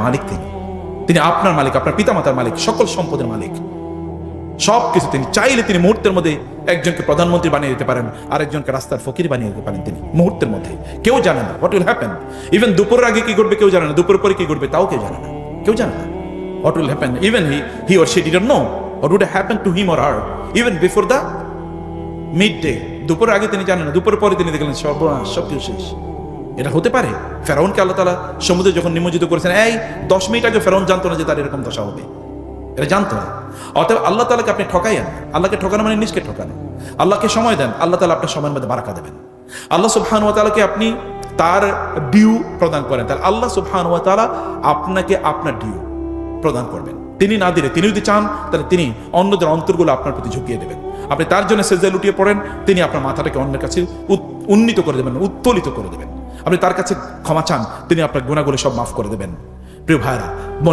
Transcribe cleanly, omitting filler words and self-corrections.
মালিক তিনি আপনার মালিক, আপনার পিতামাতার মালিক, সকল সম্পদের মালিক, সবকিছু তিনি চাইলে তিনি মুহূর্তের মধ্যে একজনকে প্রধানমন্ত্রী বানিয়ে দিতে পারেন, আরেকজনকে রাস্তার ফকির বানিয়ে দিতে পারেন তিনি মুহূর্তের মধ্যে। কেউ জানে না হোয়াট উইল হ্যাপেন। ইভেন দুপুরের আগে কি ঘটবে কেউ জানে না, দুপুরের পরে কি ঘটবে তাও কেউ জানে না, কেউ জানে না what will happen. Even he or she didn't know what would happen to him or her even before the midday. দুপুরের আগে তিনি জানেন না, দুপুরের পরে তিনি দেখলেন সব কিছু শেষ। এটা হতে পারে? ফেরাউনকে আল্লাহ তাআলা সমুদ্রে যখন নিমজ্জিত করেছেন, 10 মিনিট আগে ফেরাউন জানতো না যে তার এরকম দশা হবে, এটা জানতো না। অতএব আল্লাহ তাআলাকে আপনি ঠকাইয়েন না। আল্লাহকে ঠকানো মানে নিজকে ঠকানো। আল্লাহকে সময় দেন, আল্লাহ তাআলা আপনার সময়ের মধ্যে বারাকা দেবেন। আল্লাহ সুবহানাহু ওয়া তাআলাকে আপনি তার ডিউ প্রদান করেন, তাহলে আল্লাহ সুবহানাহু ওয়া তাআলা আপনাকে আপনার ডিউ প্রদান করবেন। তিনি না দিলে, তিনি যদি চান তাহলে তিনি অন্যদের অন্তরগুলো আপনার প্রতি ঝুঁকিয়ে দেবেন। আপনি তার জন্য সেজদায় লুটিয়ে পড়েন, তিনি আপনার মাথাটাকে অন্যের কাছে উন্নীত করে দেবেন, উত্তোলিত করে দেবেন। আপনি তার কাছে ক্ষমা চান, তিনি আপনার গুনাহগুলো সব মাফ করে দেবেন। প্রিয় ভাইরা, মনে